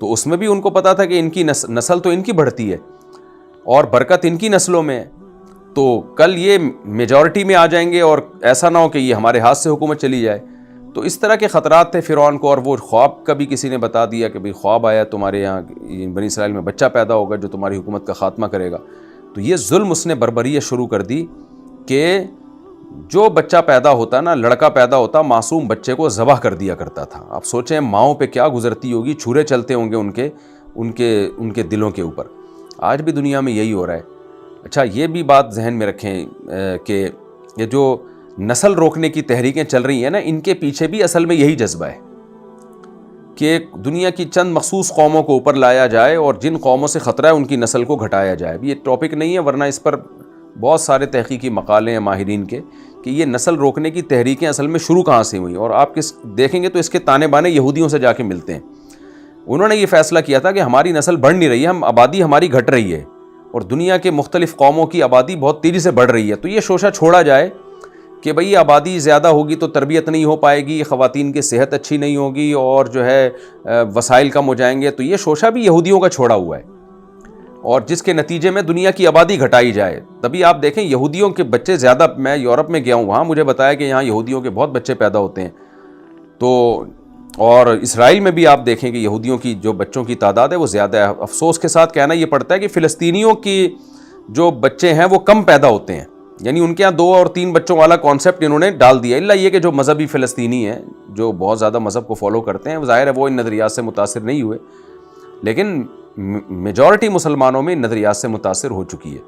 تو اس میں بھی ان کو پتا تھا کہ ان کی نسل تو ان کی بڑھتی ہے اور برکت ان کی نسلوں میں ہے، تو کل یہ میجورٹی میں آ جائیں گے اور ایسا نہ ہو کہ یہ ہمارے ہاتھ سے حکومت چلی جائے۔ تو اس طرح کے خطرات تھے فرعون کو، اور وہ خواب کبھی کسی نے بتا دیا کہ بھئی خواب آیا تمہارے یہاں بنی اسرائیل میں بچہ پیدا ہوگا جو تمہاری حکومت کا خاتمہ کرے گا۔ تو یہ ظلم اس نے بربریت شروع کر دی کہ جو بچہ پیدا ہوتا نا، لڑکا پیدا ہوتا، معصوم بچے کو ذبح کر دیا کرتا تھا۔ آپ سوچیں ماؤں پہ کیا گزرتی ہوگی، چھرے چلتے ہوں گے ان کے دلوں کے اوپر۔ آج بھی دنیا میں یہی ہو رہا ہے۔ اچھا یہ بھی بات ذہن میں رکھیں کہ یہ جو نسل روکنے کی تحریکیں چل رہی ہیں نا، ان کے پیچھے بھی اصل میں یہی جذبہ ہے کہ دنیا کی چند مخصوص قوموں کو اوپر لایا جائے اور جن قوموں سے خطرہ ہے ان کی نسل کو گھٹایا جائے۔ اب یہ ٹاپک نہیں ہے، ورنہ اس پر بہت سارے تحقیقی مقالے ہیں ماہرین کے کہ یہ نسل روکنے کی تحریکیں اصل میں شروع کہاں سے ہوئیں، اور آپ دیکھیں گے تو اس کے تانے بانے یہودیوں سے جا کے ملتے ہیں۔ انہوں نے یہ فیصلہ کیا تھا کہ ہماری نسل بڑھ نہیں رہی ہے، آبادی ہماری گھٹ رہی ہے اور دنیا کے مختلف قوموں کی آبادی بہت تیزی سے بڑھ رہی ہے، تو یہ شوشہ چھوڑا جائے کہ بھئی آبادی زیادہ ہوگی تو تربیت نہیں ہو پائے گی، خواتین کی صحت اچھی نہیں ہوگی اور جو ہے وسائل کم ہو جائیں گے۔ تو یہ شوشہ بھی یہودیوں کا چھوڑا ہوا ہے، اور جس کے نتیجے میں دنیا کی آبادی گھٹائی جائے۔ تبھی آپ دیکھیں یہودیوں کے بچے زیادہ، میں یورپ میں گیا ہوں، وہاں مجھے بتایا کہ یہاں یہودیوں کے بہت بچے پیدا ہوتے ہیں۔ تو اور اسرائیل میں بھی آپ دیکھیں کہ یہودیوں کی جو بچوں کی تعداد ہے وہ زیادہ ہے۔ افسوس کے ساتھ کہنا یہ پڑتا ہے کہ فلسطینیوں کی جو بچے ہیں وہ کم پیدا ہوتے ہیں، یعنی ان کے یہاں 2 اور 3 بچوں والا کانسیپٹ انہوں نے ڈال دیا۔ اللہ یہ کہ جو مذہبی فلسطینی ہیں جو بہت زیادہ مذہب کو فالو کرتے ہیں، ظاہر ہے وہ ان نظریات سے متاثر نہیں ہوئے، لیکن میجورٹی مسلمانوں میں نظریات سے متاثر ہو چکی ہے۔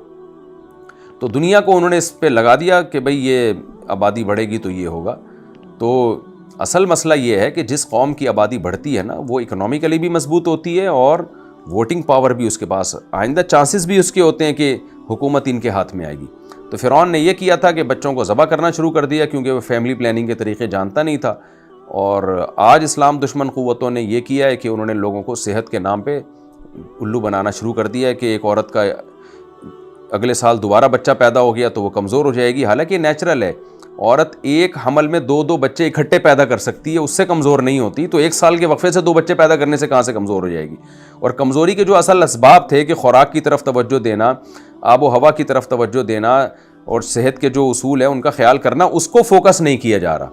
تو دنیا کو انہوں نے اس پہ لگا دیا کہ بھئی یہ آبادی بڑھے گی تو یہ ہوگا۔ تو اصل مسئلہ یہ ہے کہ جس قوم کی آبادی بڑھتی ہے نا، وہ اکنامیکلی بھی مضبوط ہوتی ہے اور ووٹنگ پاور بھی اس کے پاس، آئندہ چانسز بھی اس کے ہوتے ہیں کہ حکومت ان کے ہاتھ میں آئے گی۔ تو فرعون نے یہ کیا تھا کہ بچوں کو ذبح کرنا شروع کر دیا، کیونکہ وہ فیملی پلاننگ کے طریقے جانتا نہیں تھا۔ اور آج اسلام دشمن قوتوں نے یہ کیا ہے کہ انہوں نے لوگوں کو صحت کے نام پہ الو بنانا شروع کر دیا ہے کہ ایک عورت کا اگلے سال دوبارہ بچہ پیدا ہو گیا تو وہ کمزور ہو جائے گی، حالانکہ نیچرل ہے، عورت ایک حمل میں 2 بچے اکٹھے پیدا کر سکتی ہے، اس سے کمزور نہیں ہوتی، تو 1 سال کے وقفے سے 2 بچے پیدا کرنے سے کہاں سے کمزور ہو جائے گی۔ اور کمزوری کے جو اصل اسباب تھے کہ خوراک کی طرف توجہ دینا، آب و ہوا کی طرف توجہ دینا اور صحت کے جو اصول ہیں ان کا خیال کرنا، اس کو فوکس نہیں کیا جا رہا۔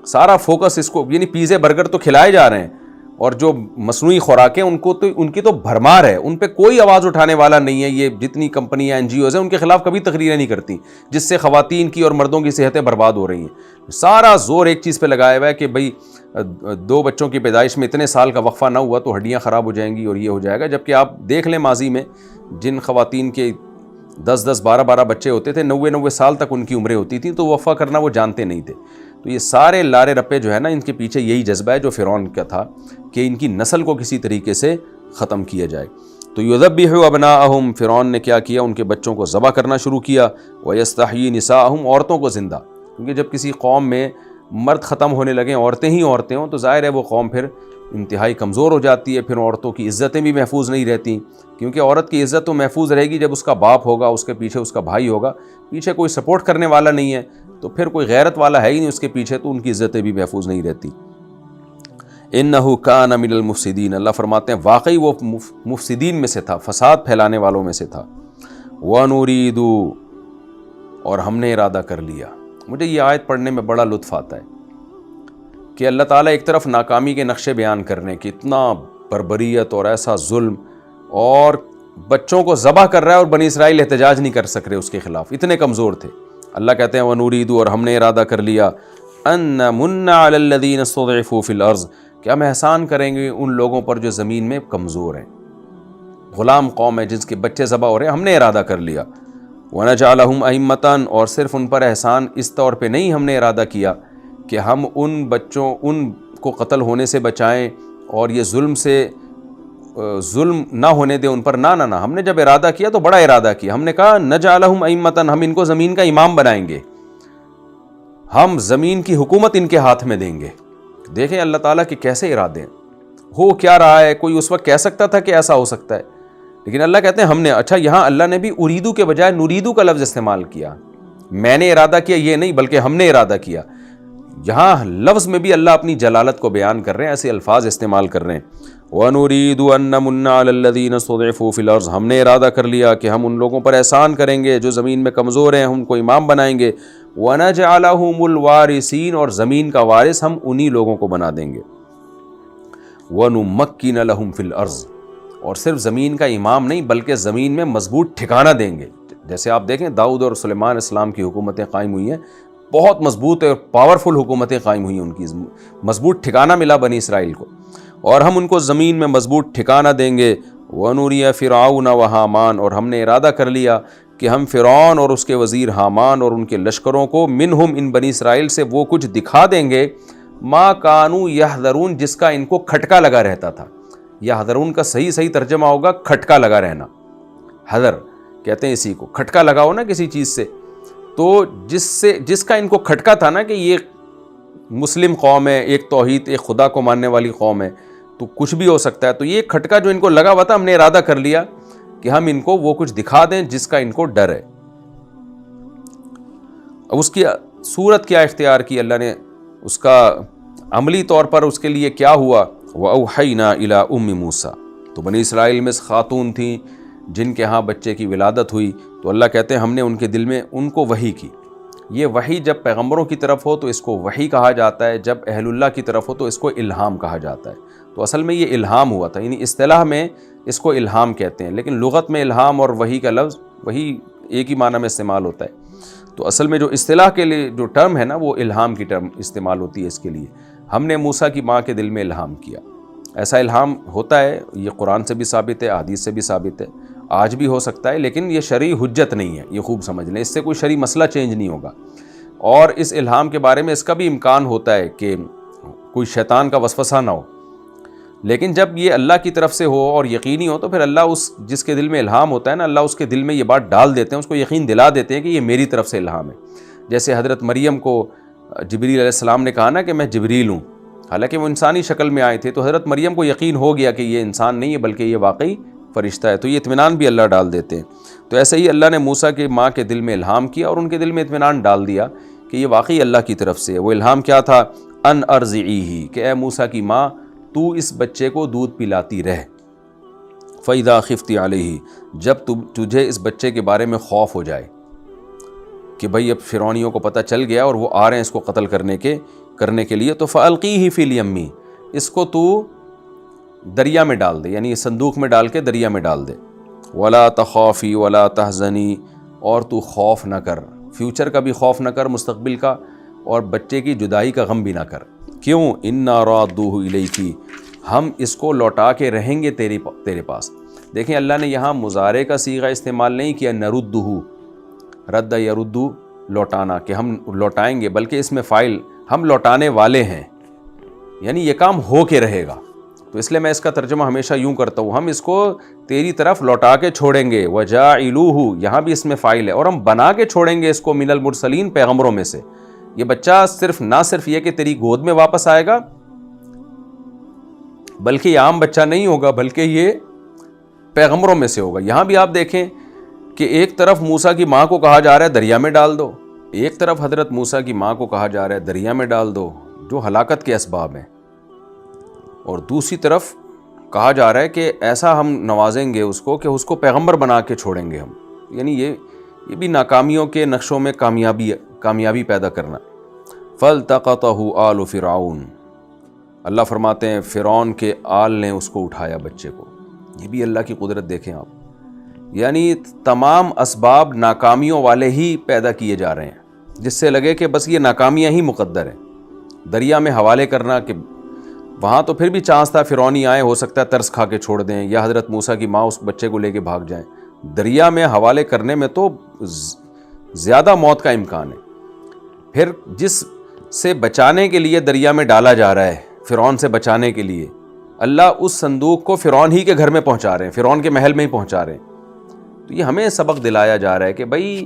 سارا فوکس اس کو، یعنی پیزے برگر تو کھلائے جا رہے ہیں، اور جو مصنوعی خوراکیں ان کی تو بھرمار ہے، ان پہ کوئی آواز اٹھانے والا نہیں ہے۔ یہ جتنی کمپنیاں NGOs ہیں ان کے خلاف کبھی تقریریں نہیں کرتی، جس سے خواتین کی اور مردوں کی صحتیں برباد ہو رہی ہیں۔ سارا زور ایک چیز پہ لگایا ہوا ہے کہ بھئی 2 بچوں کی پیدائش میں اتنے سال کا وقفہ نہ ہوا تو ہڈیاں خراب ہو جائیں گی اور یہ ہو جائے گا، جبکہ آپ دیکھ لیں ماضی میں جن خواتین کے 10 12 بچے ہوتے تھے، 90 سال تک ان کی عمریں ہوتی تھیں، تو وفا کرنا وہ جانتے نہیں تھے۔ تو یہ سارے لارے رپے جو ہے نا، ان کے پیچھے یہی جذبہ ہے جو فرعون کا تھا کہ ان کی نسل کو کسی طریقے سے ختم کیا جائے۔ تو یذبح ابناءہم، فرعون نے کیا کیا، ان کے بچوں کو ذبح کرنا شروع کیا، ویستحیی نساءہم، عورتوں کو زندہ، کیونکہ جب کسی قوم میں مرد ختم ہونے لگیں، عورتیں ہی عورتیں ہوں، تو ظاہر ہے وہ قوم پھر انتہائی کمزور ہو جاتی ہے، پھر عورتوں کی عزتیں بھی محفوظ نہیں رہتی، کیونکہ عورت کی عزت تو محفوظ رہے گی جب اس کا باپ ہوگا، اس کے پیچھے اس کا بھائی ہوگا، پیچھے کوئی سپورٹ کرنے والا نہیں ہے تو پھر کوئی غیرت والا ہے ہی نہیں اس کے پیچھے، تو ان کی عزتیں بھی محفوظ نہیں رہتی۔ انہ کان من المفسدین، اللہ فرماتے ہیں واقعی وہ مفسدین میں سے تھا، فساد پھیلانے والوں میں سے تھا۔ ونرید، اور ہم نے ارادہ کر لیا۔ مجھے یہ آیت پڑھنے میں بڑا لطف آتا ہے کہ اللہ تعالیٰ ایک طرف ناکامی کے نقشے بیان کرنے کہ اتنا بربریت اور ایسا ظلم اور بچوں کو ذبح کر رہا ہے، اور بنی اسرائیل احتجاج نہیں کر سک رہے اس کے خلاف، اتنے کمزور تھے۔ اللہ کہتے ہیں وَنُرِيدُ، اور ہم نے ارادہ کر لیا، أَن نَمُنَّ عَلَى الَّذِينَ اسْتُضْعِفُوا فِي الْأَرْضِ، کہ ہم احسان کریں گے ان لوگوں پر جو زمین میں کمزور ہیں، غلام قوم ہے جس کے بچے ذبح ہو رہے ہیں، ہم نے ارادہ کر لیا۔ وَنَجْعَلَهُمْ أَئِمَّةً، اور صرف ان پر احسان اس طور پہ نہیں ہم نے ارادہ کیا کہ ہم ان بچوں ان کو قتل ہونے سے بچائیں اور یہ ظلم نہ ہونے دیں ان پر، نہ ہم نے جب ارادہ کیا تو بڑا ارادہ کیا، ہم نے کہا نجعلہم ائمۃ، ہم ان کو زمین کا امام بنائیں گے، ہم زمین کی حکومت ان کے ہاتھ میں دیں گے۔ دیکھیں اللہ تعالیٰ کے کیسے ارادے ہیں، ہو کیا رہا ہے، کوئی اس وقت کہہ سکتا تھا کہ ایسا ہو سکتا ہے، لیکن اللہ کہتے ہیں ہم نے۔ اچھا یہاں اللہ نے بھی اریدو کے بجائے نریدو کا لفظ استعمال کیا، میں نے ارادہ کیا یہ نہیں بلکہ ہم نے ارادہ کیا۔ یہاں لفظ میں بھی اللہ اپنی جلالت کو بیان کر رہے ہیں، ایسے الفاظ استعمال کر رہے ہیں۔ وَنُرِيدُ أَن نَّمُنَّ عَلَى الَّذِينَ اسْتُضْعِفُوا فِي الْأَرْضِ، ہم نے ارادہ کر لیا کہ ہم ان لوگوں پر احسان کریں گے جو زمین میں کمزور ہیں، ہم ان کو امام بنائیں گے. وَنَجْعَلَهُمُ الْوَارِثِينَ، اور زمین کا وارث ہم انہی لوگوں کو بنا دیں گے. وَنُمَكِّنَ لَهُمْ فِي الْأَرْضِ، اور صرف زمین کا امام نہیں بلکہ زمین میں مضبوط ٹھکانہ دیں گے. جیسے آپ دیکھیں داؤد اور سلیمان اسلام کی حکومتیں قائم ہوئی ہیں، بہت مضبوط اور پاورفل حکومتیں قائم ہوئی ہیں، ان کی مضبوط ٹھکانہ ملا بنی اسرائیل کو، اور ہم ان کو زمین میں مضبوط ٹھکانہ دیں گے. وَنُرِيَ فِرْعَوْنَ وَحَامَانَ، اور ہم نے ارادہ کر لیا کہ ہم فرعون اور اس کے وزیر حامان اور ان کے لشکروں کو منہم، ان بنی اسرائیل سے وہ کچھ دکھا دیں گے ما کانوا یحذرون، جس کا ان کو کھٹکا لگا رہتا تھا. یحذرون کا صحیح ترجمہ ہوگا کھٹکا لگا رہنا. حذر کہتے ہیں اسی کو، کھٹکا لگا ہو نا کسی چیز سے، تو جس کا ان کو کھٹکا تھا نا کہ یہ مسلم قوم ہے، ایک توحید ایک خدا کو ماننے والی قوم ہے، تو کچھ بھی ہو سکتا ہے. تو یہ کھٹکا جو ان کو لگا ہوا تھا، ہم نے ارادہ کر لیا کہ ہم ان کو وہ کچھ دکھا دیں جس کا ان کو ڈر ہے. اب اس کی صورت کیا اختیار کی اللہ نے، اس کا عملی طور پر اس کے لیے کیا ہوا. وَأَوْحَيْنَا إِلَىٰ أُمِّ مُوسَىٰ، تو بنی اسرائیل میں خاتون تھیں جن کے ہاں بچے کی ولادت ہوئی، تو اللہ کہتے ہیں ہم نے ان کے دل میں ان کو وحی کی. یہ وحی جب پیغمبروں کی طرف ہو تو اس کو وحی کہا جاتا ہے، جب اہل اللہ کی طرف ہو تو اس کو الہام کہا جاتا ہے. تو اصل میں یہ الہام ہوا تھا، یعنی اصطلاح میں اس کو الہام کہتے ہیں، لیکن لغت میں الہام اور وحی کا لفظ وہی ایک ہی معنی میں استعمال ہوتا ہے. تو اصل میں جو اصطلاح کے لیے جو ٹرم ہے نا، وہ الہام کی ٹرم استعمال ہوتی ہے اس کے لیے. ہم نے موسیٰ کی ماں کے دل میں الہام کیا. ایسا الہام ہوتا ہے، یہ قرآن سے بھی ثابت ہے، احادیث سے بھی ثابت ہے، آج بھی ہو سکتا ہے، لیکن یہ شرعی حجت نہیں ہے، یہ خوب سمجھ لیں، اس سے کوئی شرعی مسئلہ چینج نہیں ہوگا. اور اس الہام کے بارے میں اس کا بھی امکان ہوتا ہے کہ کوئی شیطان کا وسوسہ نہ ہو، لیکن جب یہ اللہ کی طرف سے ہو اور یقینی ہو تو پھر اللہ اس جس کے دل میں الہام ہوتا ہے نا، اللہ اس کے دل میں یہ بات ڈال دیتے ہیں، اس کو یقین دلا دیتے ہیں کہ یہ میری طرف سے الہام ہے. جیسے حضرت مریم کو جبریل علیہ السلام نے کہا نا کہ میں جبریل ہوں، حالانکہ وہ انسانی شکل میں آئے تھے، تو حضرت مریم کو یقین ہو گیا کہ یہ انسان نہیں ہے بلکہ یہ واقعی فرشتہ ہے، تو یہ اطمینان بھی اللہ ڈال دیتے ہیں. تو ایسے ہی اللہ نے موسیٰ کی ماں کے دل میں الہام کیا اور ان کے دل میں اطمینان ڈال دیا کہ یہ واقعی اللہ کی طرف سے ہے. وہ الہام کیا تھا؟ ان ارضعیہ، کہ اے موسیٰ کی ماں تو اس بچے کو دودھ پلاتی رہ. فَإِذَا خِفْتِ عَلَيْهِ، جب تجھے اس بچے کے بارے میں خوف ہو جائے کہ بھئی اب فرعونیوں کو پتہ چل گیا اور وہ آ رہے ہیں اس کو قتل کرنے کے لیے، تو فَأَلْقِيهِ فِي الْيَمِّ، اس کو تو دریا میں ڈال دے، یعنی صندوق میں ڈال کے دریا میں ڈال دے. وَلَا تَخَافِي وَلَا تَحْزَنِي، اور تو خوف نہ کر، فیوچر کا بھی خوف نہ کر، مستقبل کا، اور بچے کی جدائی کا غم بھی نہ کر. کیوں؟ اِنَّا رَادُّوهُ إِلَيْكِ، ہم اس کو لوٹا کے رہیں گے تیرے پاس. دیکھیں اللہ نے یہاں مضارع کا صیغہ استعمال نہیں کیا، نَرُدُّهُ، رد یردو لوٹانا، کہ ہم لوٹائیں گے، بلکہ اس میں فاعل ہم لوٹانے والے ہیں، یعنی یہ کام ہو کے رہے گا. تو اس لیے میں اس کا ترجمہ ہمیشہ یوں کرتا ہوں، ہم اس کو تیری طرف لوٹا کے چھوڑیں گے. وَجَاعِلُوهُ، یہاں بھی اس میں فاعل ہے، اور ہم بنا کے چھوڑیں گے اس کو من المرسلین، پیغمبروں میں سے. یہ بچہ نہ صرف یہ کہ تیری گود میں واپس آئے گا، بلکہ یہ عام بچہ نہیں ہوگا، بلکہ یہ پیغمبروں میں سے ہوگا. یہاں بھی آپ دیکھیں کہ ایک طرف موسیٰ کی ماں کو کہا جا رہا ہے دریا میں ڈال دو، ایک طرف حضرت موسیٰ کی ماں کو کہا جا رہا ہے دریا میں ڈال دو جو ہلاکت کے اسباب ہیں، اور دوسری طرف کہا جا رہا ہے کہ ایسا ہم نوازیں گے اس کو کہ اس کو پیغمبر بنا کے چھوڑیں گے ہم. یعنی یہ بھی ناکامیوں کے نقشوں میں کامیابی پیدا کرنا. فَالْتَقَطَهُ آلُ فِرْعَوْنَ، اللہ فرماتے ہیں فرعون کے آل نے اس کو اٹھایا بچے کو. یہ بھی اللہ کی قدرت دیکھیں آپ، یعنی تمام اسباب ناکامیوں والے ہی پیدا کیے جا رہے ہیں، جس سے لگے کہ بس یہ ناکامیاں ہی مقدر ہیں. دریا میں حوالے کرنا، کہ وہاں تو پھر بھی چانس تھا فرعونی آئے، ہو سکتا ہے ترس کھا کے چھوڑ دیں، یا حضرت موسیٰ کی ماں اس بچے کو لے کے بھاگ جائیں. دریا میں حوالے کرنے میں تو زیادہ موت کا امکان ہے. پھر جس سے بچانے کے لیے دریا میں ڈالا جا رہا ہے، فرعون سے بچانے کے لیے، اللہ اس صندوق کو فرعون ہی کے گھر میں پہنچا رہے ہیں، فرعون کے محل میں ہی پہنچا رہے ہیں. تو یہ ہمیں سبق دلایا جا رہا ہے کہ بھائی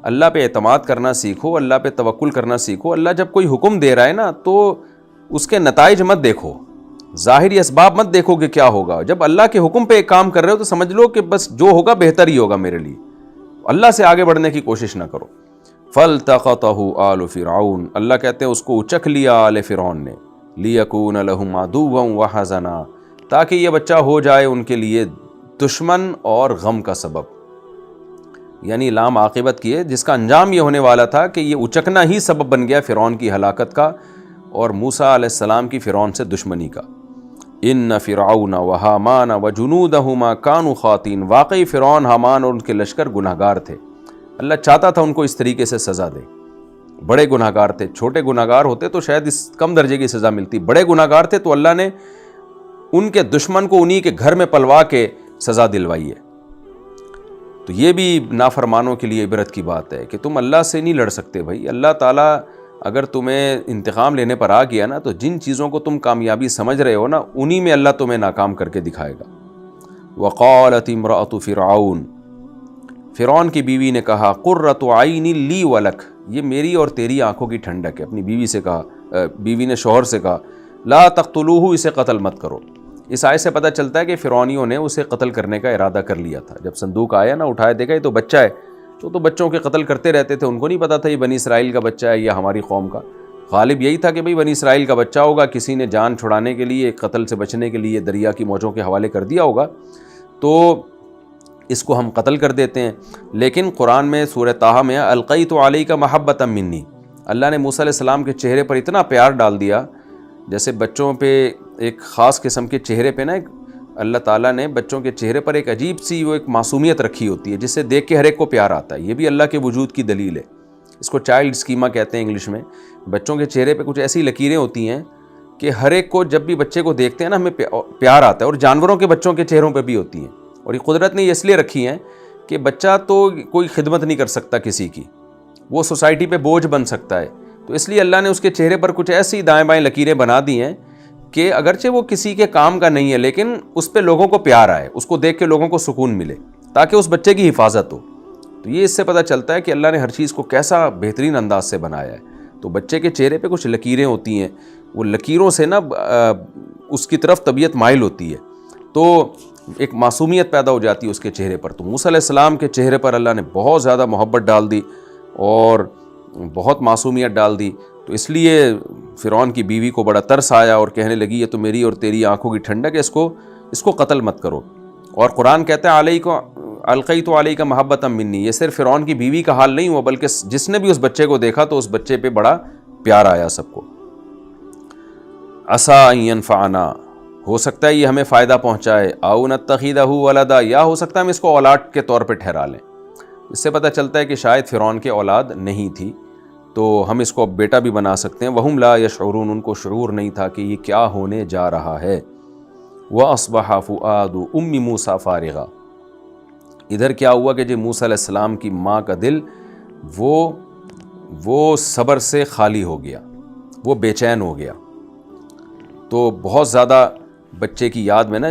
اللہ پہ اعتماد کرنا سیکھو، اللہ پہ توکل کرنا سیکھو. اللہ جب کوئی حکم دے رہا ہے نا تو اس کے نتائج مت دیکھو، ظاہری اسباب مت دیکھو کہ کیا ہوگا. جب اللہ کے حکم پہ ایک کام کر رہے ہو تو سمجھ لو کہ بس جو ہوگا بہتر ہی ہوگا میرے لیے، اللہ سے آگے بڑھنے کی کوشش نہ کرو. فَالْتَقَطَهُ آلُ فِرْعَوْنَ، اللہ کہتے ہیں اس کو اچک لیا آل فرعون نے، لِيَكُونَ لَهُمْ عَدُوًّا وَحَزَنًا، تاکہ یہ بچہ ہو جائے ان کے لیے دشمن اور غم کا سبب، یعنی لام عاقبت کی ہے، جس کا انجام یہ ہونے والا تھا کہ یہ اچکنا ہی سبب بن گیا فرعون کی ہلاکت کا اور موسیٰ علیہ السلام کی فرعون سے دشمنی کا۔ ان فرعون و حامان و جنودہما کانوا خاطئین، واقعی فرعون، حامان اور ان کے لشکر گناہ گار تھے۔ اللہ چاہتا تھا ان کو اس طریقے سے سزا دے، بڑے گناہ گار تھے، چھوٹے گناہ گار ہوتے تو شاید اس کم درجے کی سزا ملتی، بڑے گناہ گار تھے تو اللہ نے ان کے دشمن کو انہی کے گھر میں پلوا کے سزا دلوائی ہے۔ تو یہ بھی نافرمانوں کے لیے عبرت کی بات ہے کہ تم اللہ سے نہیں لڑ سکتے بھائی۔ اللہ تعالیٰ اگر تمہیں انتقام لینے پر آ گیا نا، تو جن چیزوں کو تم کامیابی سمجھ رہے ہو نا، انہی میں اللہ تمہیں ناکام کر کے دکھائے گا۔ وقالت امرأۃ فرعون، فرعون کی بیوی نے کہا، قرۃ عین لی ولک، یہ میری اور تیری آنکھوں کی ٹھنڈک ہے۔ اپنی بیوی سے کہا، بیوی نے شوہر سے کہا، لا تقتلوہ، اسے قتل مت کرو۔ اس آیت سے پتہ چلتا ہے کہ فرعونیوں نے اسے قتل کرنے کا ارادہ کر لیا تھا۔ جب صندوق آیا نا، اٹھائے دیکھا یہ تو بچہ ہے، تو بچوں کے قتل کرتے رہتے تھے، ان کو نہیں پتا تھا یہ بنی اسرائیل کا بچہ ہے یا ہماری قوم کا۔ غالب یہی تھا کہ بھئی بنی اسرائیل کا بچہ ہوگا، کسی نے جان چھڑانے کے لیے، قتل سے بچنے کے لیے دریا کی موجوں کے حوالے کر دیا ہوگا، تو اس کو ہم قتل کر دیتے ہیں۔ لیکن قرآن میں سورہ طٰہٰ میں القیت علیک محبۃ منی، اللہ نے موسیٰ علیہ السلام کے چہرے پر اتنا پیار ڈال دیا، جیسے بچوں پہ ایک خاص قسم کے چہرے پہ نا، اللہ تعالیٰ نے بچوں کے چہرے پر ایک عجیب سی وہ ایک معصومیت رکھی ہوتی ہے، جسے دیکھ کے ہر ایک کو پیار آتا ہے۔ یہ بھی اللہ کے وجود کی دلیل ہے، اس کو چائلڈ اسکیما کہتے ہیں انگلش میں۔ بچوں کے چہرے پہ کچھ ایسی لکیریں ہوتی ہیں کہ ہر ایک کو جب بھی بچے کو دیکھتے ہیں نا، ہمیں پیار آتا ہے، اور جانوروں کے بچوں کے چہروں پہ بھی ہوتی ہیں۔ اور یہ قدرت نے یہ اس لیے رکھی ہیں کہ بچہ تو کوئی خدمت نہیں کر سکتا کسی کی، وہ سوسائٹی پہ بوجھ بن سکتا ہے، تو اس لیے اللہ نے اس کے چہرے پر کچھ ایسی دائیں بائیں لکیریں بنا دی ہیں کہ اگرچہ وہ کسی کے کام کا نہیں ہے، لیکن اس پہ لوگوں کو پیار آئے، اس کو دیکھ کے لوگوں کو سکون ملے، تاکہ اس بچے کی حفاظت ہو۔ تو یہ اس سے پتہ چلتا ہے کہ اللہ نے ہر چیز کو کیسا بہترین انداز سے بنایا ہے۔ تو بچے کے چہرے پہ کچھ لکیریں ہوتی ہیں، وہ لکیروں سے نا اس کی طرف طبیعت مائل ہوتی ہے، تو ایک معصومیت پیدا ہو جاتی ہے اس کے چہرے پر۔ تو موسیٰ علیہ السلام کے چہرے پر اللہ نے بہت زیادہ محبت ڈال دی اور بہت معصومیت ڈال دی، تو اس لیے فرعون کی بیوی کو بڑا ترس آیا اور کہنے لگی، یہ تو میری اور تیری آنکھوں کی ٹھنڈک ہے، اس کو قتل مت کرو۔ اور قرآن کہتا ہے القیت علیک محبۃ منی، یہ صرف فرعون کی بیوی کا حال نہیں ہوا، بلکہ جس نے بھی اس بچے کو دیکھا تو اس بچے پہ بڑا پیار آیا سب کو۔ عسیٰ ان ینفعنا، ہو سکتا ہے یہ ہمیں فائدہ پہنچائے، او نتخذہ ولدا، یا ہو سکتا ہے ہم اس کو اولاد کے طور پہ ٹھہرا لیں۔ اس سے پتہ چلتا ہے کہ شاید فرعون کے اولاد نہیں تھی، تو ہم اس کو بیٹا بھی بنا سکتے ہیں۔ وہم لا یشعرون، ان کو شعور نہیں تھا کہ یہ کیا ہونے جا رہا ہے۔ وَأَصْبَحَ فُؤَادُ أُمِّ مُوسَىٰ فَارِغًا، ادھر کیا ہوا کہ جو موسیٰ علیہ السلام کی ماں کا دل وہ صبر سے خالی ہو گیا، وہ بے چین ہو گیا۔ تو بہت زیادہ بچے کی یاد میں نا،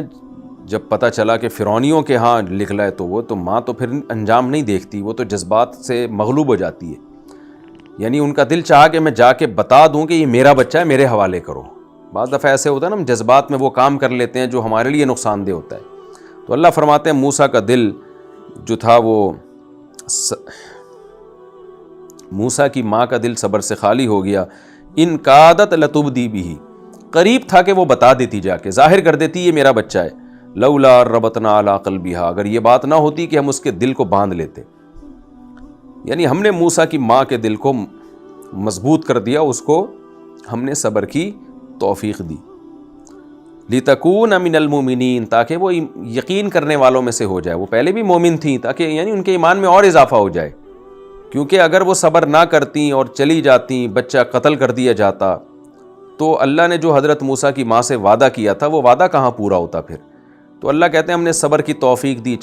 جب پتہ چلا کہ فرعونیوں کے ہاں نکلا ہے، تو ماں تو پھر انجام نہیں دیکھتی، وہ تو جذبات سے مغلوب ہو جاتی ہے۔ یعنی ان کا دل چاہا کہ میں جا کے بتا دوں کہ یہ میرا بچہ ہے، میرے حوالے کرو۔ بعض دفعہ ایسے ہوتا ہے نا، ہم جذبات میں وہ کام کر لیتے ہیں جو ہمارے لیے نقصان دہ ہوتا ہے۔ تو اللہ فرماتے ہیں موسیٰ کا دل جو تھا، وہ موسیٰ کی ماں کا دل صبر سے خالی ہو گیا۔ ان کادت لتبدی بہ، قریب تھا کہ وہ بتا دیتی، جا کے ظاہر کر دیتی یہ میرا بچہ ہے۔ لولا ربطنا علی قلبہا، اگر یہ بات نہ ہوتی کہ ہم اس کے دل کو باندھ لیتے، یعنی ہم نے موسیٰ کی ماں کے دل کو مضبوط کر دیا، اس کو ہم نے صبر کی توفیق دی۔ لِتَكُونَ مِنَ الْمُؤْمِنِينَ، تاکہ وہ یقین کرنے والوں میں سے ہو جائے۔ وہ پہلے بھی مومن تھیں، تاکہ یعنی ان کے ایمان میں اور اضافہ ہو جائے، کیونکہ اگر وہ صبر نہ کرتیں اور چلی جاتیں، بچہ قتل کر دیا جاتا، تو اللہ نے جو حضرت موسیٰ کی ماں سے وعدہ کیا تھا، وہ وعدہ کہاں پورا ہوتا پھر۔ تو اللہ کہتے ہیں ہم نے صبر کی توفیق دی،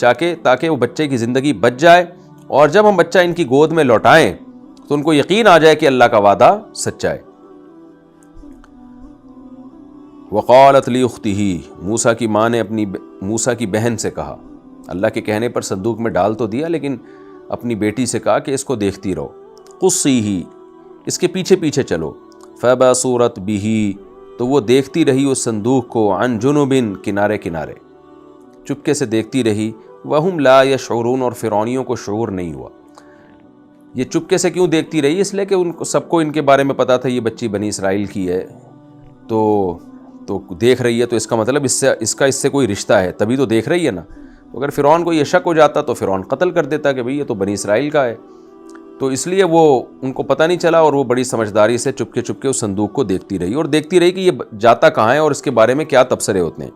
تاکہ وہ بچے کی زندگی بچ جائے، اور جب ہم بچہ ان کی گود میں لوٹائیں تو ان کو یقین آ جائے کہ اللہ کا وعدہ سچا ہے۔ وقالت لأختہ، موسیٰ کی ماں نے اپنی موسیٰ کی بہن سے کہا، اللہ کے کہنے پر صندوق میں ڈال تو دیا، لیکن اپنی بیٹی سے کہا کہ اس کو دیکھتی رہو، قصیہ، اس کے پیچھے پیچھے چلو، فبصرت بہ، تو وہ دیکھتی رہی اس صندوق کو، عن جنب، کنارے کنارے، چپکے سے دیکھتی رہی۔ وہم لا یشعرون، اور فرعونیوں کو شعور نہیں ہوا۔ یہ چپکے سے کیوں دیکھتی رہی؟ اس لیے کہ ان کو سب کو ان کے بارے میں پتا تھا یہ بچی بنی اسرائیل کی ہے، تو تو دیکھ رہی ہے تو اس کا مطلب اس سے کوئی رشتہ ہے، تبھی تو دیکھ رہی ہے نا. تو اگر فرعون کو یہ شک ہو جاتا تو فرعون قتل کر دیتا کہ بھئی یہ تو بنی اسرائیل کا ہے. تو اس لیے وہ ان کو پتہ نہیں چلا اور وہ بڑی سمجھداری سے چپکے اس صندوق کو دیکھتی رہی کہ یہ جاتا کہاں ہے اور اس کے بارے میں کیا تبصرے ہوتے ہیں.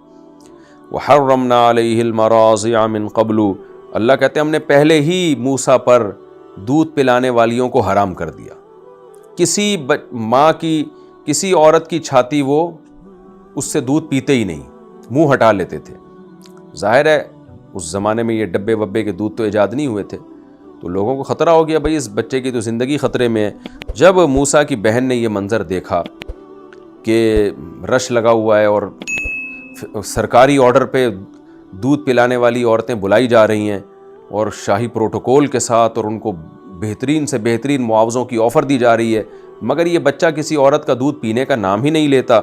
وَحَرَّمْنَا عَلَيْهِ الْمَرَاضِعَ مِن قَبْلُ، اللہ کہتے ہیں ہم نے پہلے ہی موسیٰ پر دودھ پلانے والیوں کو حرام کر دیا. کسی ماں کی کسی عورت کی چھاتی وہ اس سے دودھ پیتے ہی نہیں، منہ ہٹا لیتے تھے. ظاہر ہے اس زمانے میں یہ ڈبے وبے کے دودھ تو ایجاد نہیں ہوئے تھے، تو لوگوں کو خطرہ ہو گیا بھئی اس بچے کی تو زندگی خطرے میں ہے. جب موسیٰ کی بہن نے یہ منظر دیکھا کہ رش لگا ہوا ہے اور سرکاری آرڈر پہ دودھ پلانے والی عورتیں بلائی جا رہی ہیں اور شاہی پروٹوکول کے ساتھ، اور ان کو بہترین سے بہترین معاوضوں کی آفر دی جا رہی ہے، مگر یہ بچہ کسی عورت کا دودھ پینے کا نام ہی نہیں لیتا،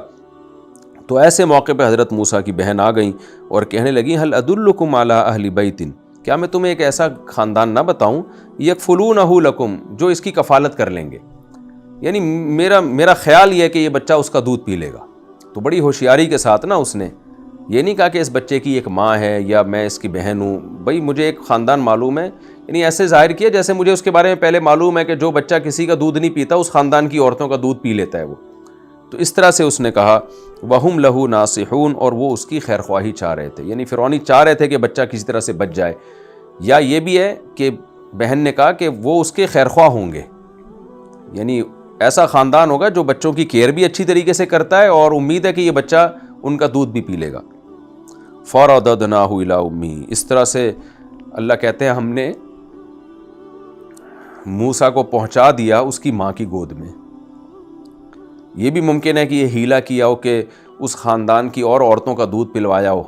تو ایسے موقع پہ حضرت موسیٰ کی بہن آ گئیں اور کہنے لگیں هل ادلکم علی اہل بیت، کیا میں تمہیں ایک ایسا خاندان نہ بتاؤں یکفلونہ لکم، جو اس کی کفالت کر لیں گے. یعنی میرا خیال یہ ہے کہ یہ بچہ اس کا دودھ پی لے گا. تو بڑی ہوشیاری کے ساتھ نا اس نے یہ نہیں کہا کہ اس بچے کی ایک ماں ہے یا میں اس کی بہن ہوں، بھئی مجھے ایک خاندان معلوم ہے. یعنی ایسے ظاہر کیا جیسے مجھے اس کے بارے میں پہلے معلوم ہے کہ جو بچہ کسی کا دودھ نہیں پیتا اس خاندان کی عورتوں کا دودھ پی لیتا ہے وہ. تو اس طرح سے اس نے کہا وَهُمْ لَهُ نَاصِحُونَ، اور وہ اس کی خیر خواہی چاہ رہے تھے. یعنی فرعونی چاہ رہے تھے کہ بچہ کسی طرح سے بچ جائے. یا یہ بھی ہے کہ بہن نے کہا کہ وہ اس کے خیر خواہ ہوں گے، یعنی ایسا خاندان ہوگا جو بچوں کی کیئر بھی اچھی طریقے سے کرتا ہے اور امید ہے کہ یہ بچہ ان کا دودھ بھی پی لے گا. فَرَدَدْنَاهُ إِلَىٰ أُمِّهِ، اس طرح سے اللہ کہتے ہیں ہم نے موسیٰ کو پہنچا دیا اس کی ماں کی گود میں. یہ بھی ممکن ہے کہ یہ ہیلا کیا ہو کہ اس خاندان کی اور عورتوں کا دودھ پلوایا ہو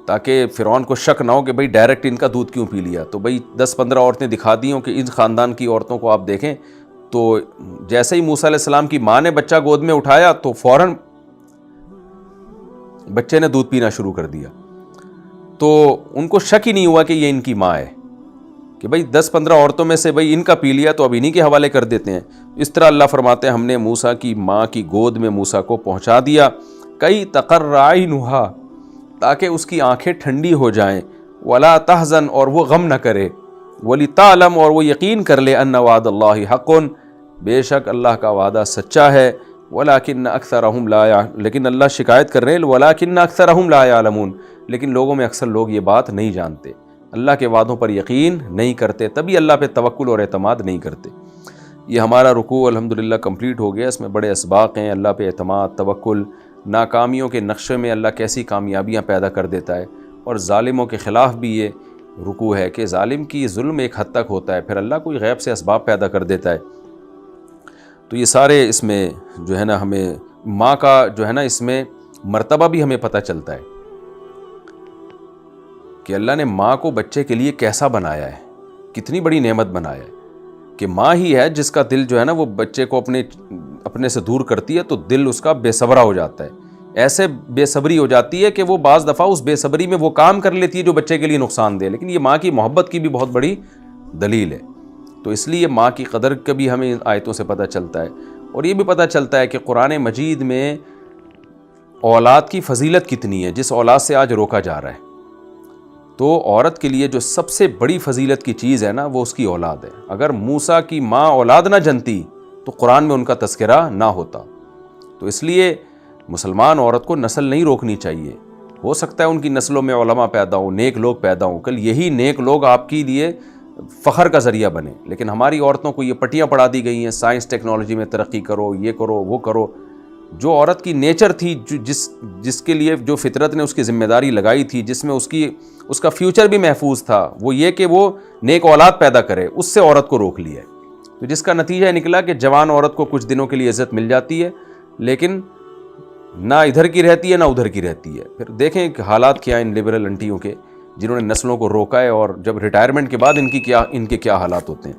تاکہ فرعون کو شک نہ ہو کہ بھئی ڈائریکٹ ان کا دودھ کیوں پی لیا. تو بھئی 10-15 عورتیں دکھا دی ہوں کہ ان خاندان کی عورتوں کو آپ دیکھیں. تو جیسے ہی موسیٰ علیہ السلام کی ماں نے بچہ گود میں اٹھایا تو فوراً بچے نے دودھ پینا شروع کر دیا. تو ان کو شک ہی نہیں ہوا کہ یہ ان کی ماں ہے، کہ بھئی 10-15 عورتوں میں سے بھئی ان کا پی لیا تو اب انہی کے حوالے کر دیتے ہیں. اس طرح اللہ فرماتے ہیں ہم نے موسیٰ کی ماں کی گود میں موسیٰ کو پہنچا دیا. کئی تقر عینھا، تاکہ اس کی آنکھیں ٹھنڈی ہو جائیں، ولا تحزن، اور وہ غم نہ کرے، ولتعلم، اور وہ یقین کر لے، ان وعد اللہ حق، بے شک اللہ کا وعدہ سچا ہے. ولکن اکثرہم لا یعلمون، لیکن اللہ شکایت کر رہے ہیں ولکن اکثرہم لا یعلمون، لیکن لوگوں میں اکثر لوگ یہ بات نہیں جانتے، اللہ کے وعدوں پر یقین نہیں کرتے، تبھی اللہ پہ توکل اور اعتماد نہیں کرتے. یہ ہمارا رکوع الحمدللہ کمپلیٹ ہو گیا. اس میں بڑے اسباق ہیں، اللہ پہ اعتماد، توکل، ناکامیوں کے نقشے میں اللہ کیسی کامیابیاں پیدا کر دیتا ہے، اور ظالموں کے خلاف بھی یہ رکوع ہے کہ ظالم کی ظلم ایک حد تک ہوتا ہے، پھر اللہ کوئی غیب سے اسباب پیدا کر دیتا ہے. تو یہ سارے اس میں جو ہے نا ہمیں ماں کا جو ہے نا اس میں مرتبہ بھی ہمیں پتہ چلتا ہے کہ اللہ نے ماں کو بچے کے لیے کیسا بنایا ہے، کتنی بڑی نعمت بنایا ہے کہ ماں ہی ہے جس کا دل جو ہے نا وہ بچے کو اپنے سے دور کرتی ہے تو دل اس کا بے صبرا ہو جاتا ہے. ایسے بے صبری ہو جاتی ہے کہ وہ بعض دفعہ اس بے صبری میں وہ کام کر لیتی ہے جو بچے کے لیے نقصان دے، لیکن یہ ماں کی محبت کی بھی بہت بڑی دلیل ہے. تو اس لیے ماں کی قدر کا بھی ہمیں آیتوں سے پتہ چلتا ہے، اور یہ بھی پتہ چلتا ہے کہ قرآن مجید میں اولاد کی فضیلت کتنی ہے جس اولاد سے آج روکا جا رہا ہے. تو عورت کے لیے جو سب سے بڑی فضیلت کی چیز ہے نا وہ اس کی اولاد ہے. اگر موسیٰ کی ماں اولاد نہ جنتی تو قرآن میں ان کا تذکرہ نہ ہوتا. تو اس لیے مسلمان عورت کو نسل نہیں روکنی چاہیے. ہو سکتا ہے ان کی نسلوں میں علماء پیدا ہوں، نیک لوگ پیدا ہوں، کل یہی نیک لوگ آپ کے لیے فخر کا ذریعہ بنے. لیکن ہماری عورتوں کو یہ پٹیاں پڑھا دی گئی ہیں، سائنس ٹیکنالوجی میں ترقی کرو، یہ کرو وہ کرو. جو عورت کی نیچر تھی، جس کے لیے جو فطرت نے اس کی ذمہ داری لگائی تھی، جس میں اس کا فیوچر بھی محفوظ تھا، وہ یہ کہ وہ نیک اولاد پیدا کرے، اس سے عورت کو روک لیا ہے. تو جس کا نتیجہ نکلا کہ جوان عورت کو کچھ دنوں کے لیے عزت مل جاتی ہے، لیکن نہ ادھر کی رہتی ہے نہ ادھر کی رہتی ہے. پھر دیکھیں کہ حالات کیا ان لبرل انٹیوں کے، جنہوں نے نسلوں کو روکا ہے، اور جب ریٹائرمنٹ کے بعد ان کے کیا حالات ہوتے ہیں.